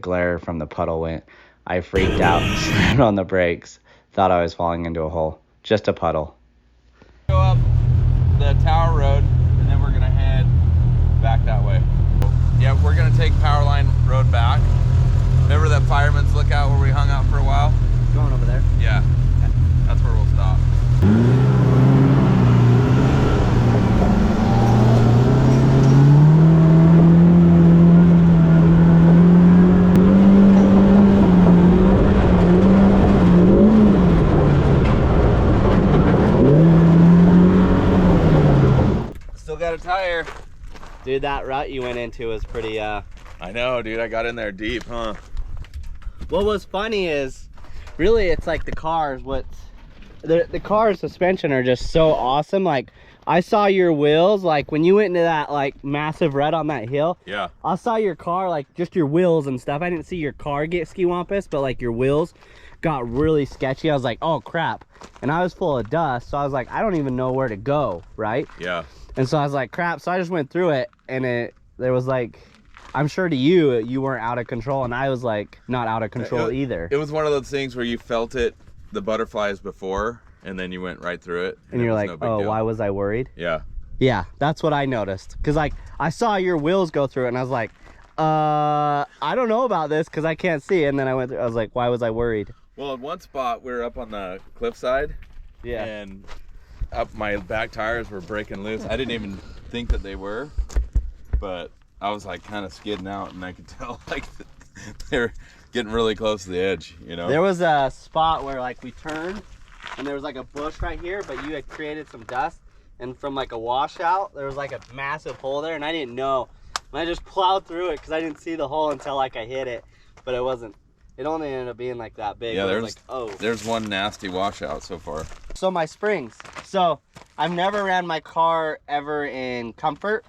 glare from the puddle went. I freaked out, slammed on the brakes, thought I was falling into a hole. Just a puddle. Go up the Tower Road, and then we're gonna head back that way. Yeah, we're gonna take Powerline Road back. Remember that Fireman's Lookout where we hung out for a while? Going over there? Yeah, that's where we'll stop. Still got a tire. Dude, that route you went into was pretty, I know, dude, I got in there deep, huh? What was funny is, really, it's like the cars, the car's suspension are just so awesome. Like, I saw your wheels, like, when you went into that, like, massive rut on that hill. Yeah. I saw your car, like, just your wheels and stuff. I didn't see your car get ski-wampus, but, like, your wheels got really sketchy. I was like, oh, crap. And I was full of dust, so I was like, I don't even know where to go, right? Yeah. And so I was like, crap. So I just went through it, and there was, like, I'm sure to you weren't out of control, and I was like not out of control either. It was one of those things where you felt it, the butterflies before, and then you went right through it. And you're like, oh, why was I worried? Yeah. Yeah, that's what I noticed. Because like I saw your wheels go through it, and I was like, I don't know about this because I can't see. And then I went through, I was like, why was I worried? Well, in one spot we were up on the cliffside. Yeah. And up my back tires were breaking loose. I didn't even think that they were, but I was like kind of skidding out, and I could tell like they're getting really close to the edge, you know? There was a spot where like we turned and there was like a bush right here, but you had created some dust, and from like a washout, there was like a massive hole there, and I didn't know. And I just plowed through it because I didn't see the hole until like I hit it, but it only ended up being like that big. Yeah, there's one nasty washout so far. So my springs. So I've never ran my car ever in comfort,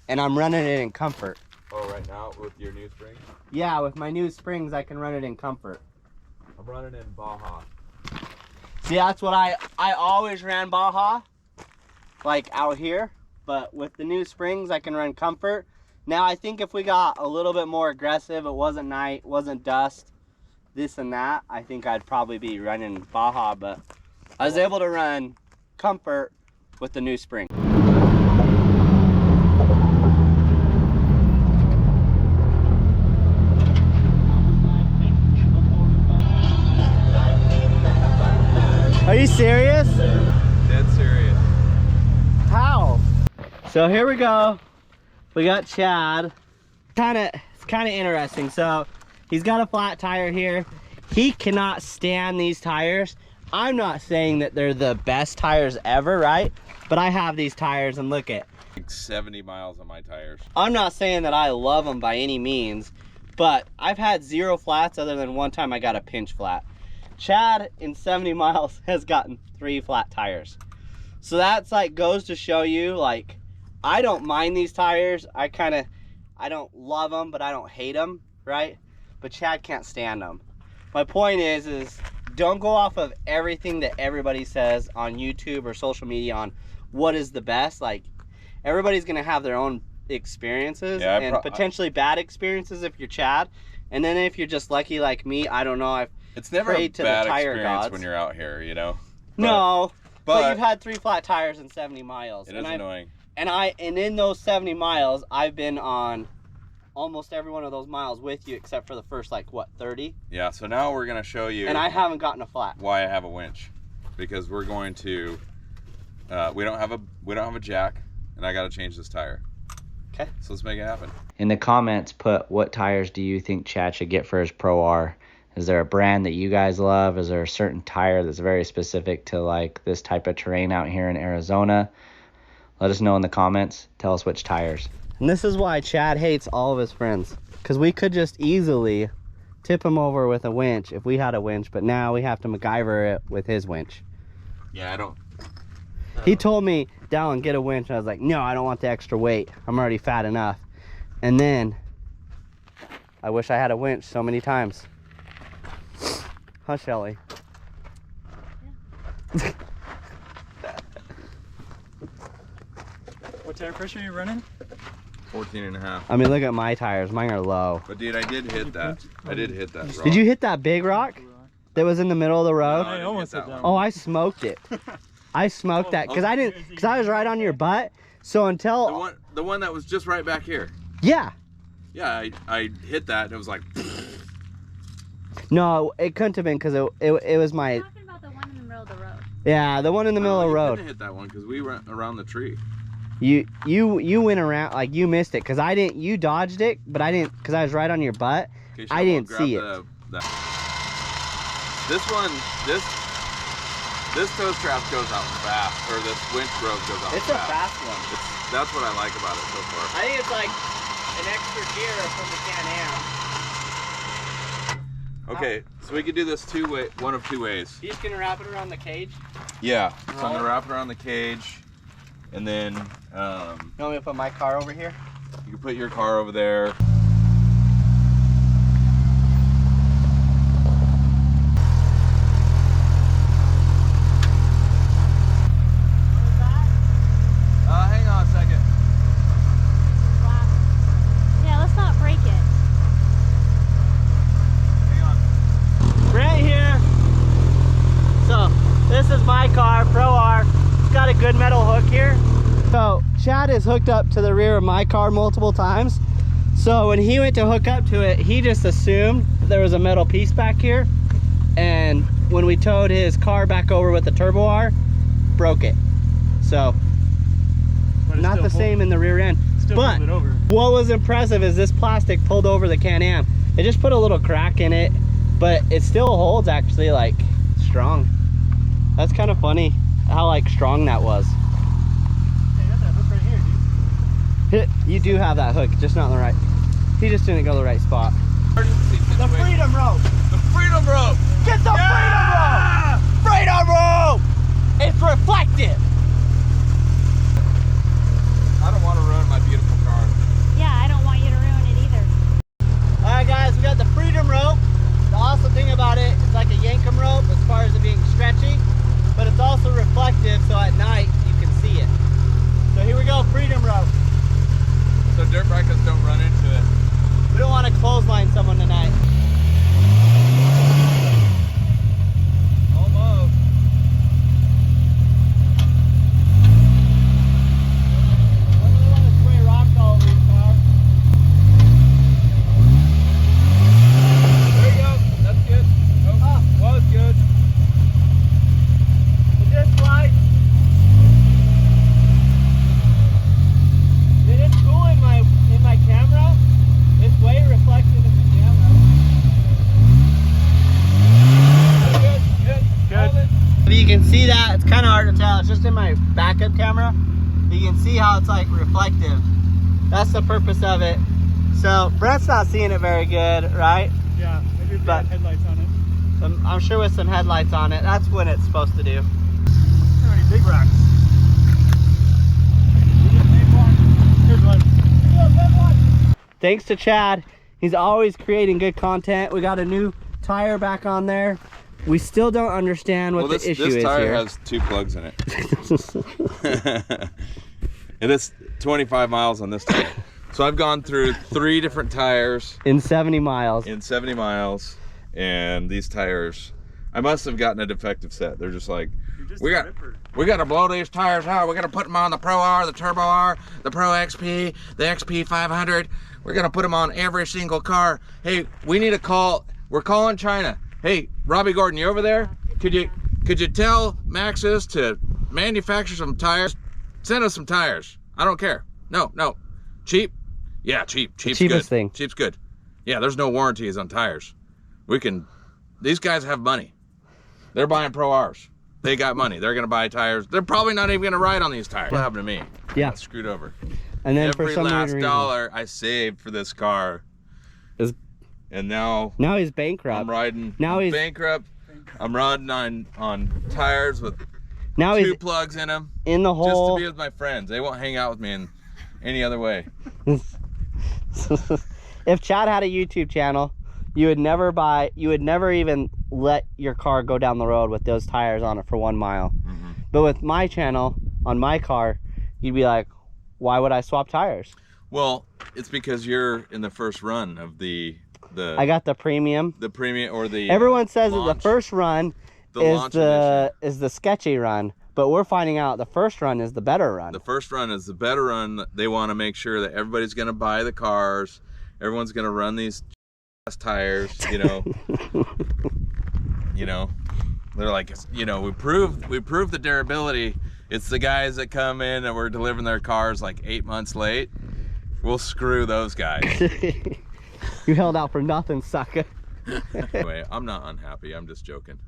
and I'm running it in comfort. Oh, right now with your new springs? Yeah, with my new springs, I can run it in comfort. I'm running in Baja. See, that's what I always ran Baja, like out here, but with the new springs, I can run comfort. Now, I think if we got a little bit more aggressive, it wasn't night, wasn't dust, this and that, I think I'd probably be running Baja, but I was able to run comfort with the new spring. Are you serious? Dead serious. How? So here we go. We got Chad. It's kind of interesting. So he's got a flat tire here. He cannot stand these tires. I'm not saying that they're the best tires ever, right? But I have these tires, and look at Like 70 miles on my tires. I'm not saying that I love them by any means, but I've had 0 flats other than one time I got a pinch flat. Chad in 70 miles has gotten 3 flat tires. So that's like goes to show you, like, I don't mind these tires. I don't love them, but I don't hate them, right? But Chad can't stand them. My point is don't go off of everything that everybody says on YouTube or social media on what is the best. Like, everybody's gonna have their own experiences, and potentially bad experiences if you're Chad. And then if you're just lucky like me, I don't know, it's never a bad experience when you're out here, you know? But you've had 3 flat tires in 70 miles. It is annoying. And in those 70 miles, I've been on almost every one of those miles with you, except for the first, like, what, 30? Yeah, so now we're gonna show you. And I haven't gotten a flat. Why I have a winch, because we're going to. We don't have a jack, and I got to change this tire. Okay. So let's make it happen. In the comments, put what tires do you think Chad should get for his Pro R? Is there a brand that you guys love? Is there a certain tire that's very specific to like this type of terrain out here in Arizona? Let us know in the comments. Tell us which tires. And this is why Chad hates all of his friends, because we could just easily tip him over with a winch if we had a winch, but now we have to MacGyver it with his winch. Yeah, I don't. He told me, Dallin, get a winch. And I was like, no, I don't want the extra weight. I'm already fat enough. And then I wish I had a winch so many times. Huh, Shelly? Yeah. What tire pressure are you running? 14 and a half. I mean, look at my tires. Mine are low. But dude, I did hit that. I did hit that rock. Did you hit that big rock that was in the middle of the road? No, I almost hit that Oh, I smoked it. I smoked that because I was right on your butt. So until the one that was just right back here. Yeah. Yeah, I hit that and it was like. No, it couldn't have been because it was my. You're talking about the one in the middle of the road. Yeah, the one in the middle of the road. I didn't hit that one because we went around the tree. You went around, like, you missed it because I didn't. You dodged it, but I didn't because I was right on your butt. Okay, I didn't see it. This one, this toe strap goes out fast, or this winch rope goes out fast. It's a fast one. That's what I like about it so far. I think it's like an extra gear from the Can-Am. Okay, so we could do this one of two ways. You just gonna wrap it around the cage? Yeah, so I'm gonna wrap it around the cage, and then You want me to put my car over here? you can put your car over there. Hang on a second. Yeah, let's not break it. Hang on. Right here. So this is my car, Pro R. It's got a good metal hook here. So Chad is hooked up to the rear of my car multiple times. So when he went to hook up to it, he just assumed there was a metal piece back here. And when we towed his car back over with the Turbo R, broke it. So not the same in the rear end. But what was impressive is this plastic pulled over the Can-Am. It just put a little crack in it, but it still holds actually like strong. That's kind of funny how like strong that was. Hey, you got that hook right here, dude. You do have that hook, just not in the right. He just didn't go to the right spot. The freedom rope. The freedom rope. Get the freedom rope! Freedom rope! It's reflective. I don't want to ruin my beautiful car. Yeah, I don't want you to ruin it either. All right, guys, we got the freedom rope. The awesome thing about it, it's like a yankum rope as far as it being stretchy, but it's also reflective, so at night you can see it. So here we go, freedom rope. So dirt bikers don't run into it. We don't want to clothesline someone tonight. Almost. I really want to spray rocks all over your car. There you go. That's good. Oh, was good. Is this light? It is cool in my camera. It's way reflective in the camera. Good. Good. Good. If you can see that, it's kind of hard to tell. It's just in my backup camera. You can see how it's like reflective. That's the purpose of it. So Brent's not seeing it very good, right? Yeah, maybe if you But- had headlights on it. I'm sure with some headlights on it, that's when it's supposed to do. How many big rocks? Here's one. Thanks to Chad, he's always creating good content. We got a new tire back on there. We still don't understand what the issue is This tire here. has 2 plugs in it. It is 25 miles on this tire. So I've gone through 3 different tires In 70 miles. in 70 miles, and these tires, I must have gotten a defective set. They're just like, we got to blow these tires out. We got to put them on the Pro R, the Turbo R, the Pro XP, the XP 500. We're gonna put them on every single car. Hey, we need a call. We're calling China. Hey, Robbie Gordon, you over there? Could you tell Maxxis to manufacture some tires? Send us some tires. I don't care. No. Cheap? Yeah, cheap. Cheap's cheapest good. thing. Cheap's good. Yeah, there's no warranties on tires. These guys have money. They're buying Pro Rs. They got money. They're gonna buy tires. They're probably not even gonna ride on these tires. What happened to me? Yeah. I got screwed over. And then Every for some last reason, dollar I saved for this car, and now he's bankrupt. I'm riding. Now I'm he's bankrupt. I'm riding on tires with now 2 he's plugs in them, in the just to hole. be with my friends. They won't hang out with me in any other way. If Chad had a YouTube channel, you would never even let your car go down the road with those tires on it for 1 mile. But with my channel on my car, you'd be like, why would I swap tires? Well, it's because you're in the first run of the I got the premium. The premium or the Everyone says that launch, the first run launch is the sketchy run, but we're finding out the first run is the better run. The first run is the better run. They want to make sure that everybody's going to buy the cars. Everyone's going to run these tires, you know. You know, they're like, you know, we proved the durability. It's the guys that come in and we're delivering their cars like 8 months late. We'll screw those guys. You held out for nothing, sucker. Anyway, I'm not unhappy. I'm just joking.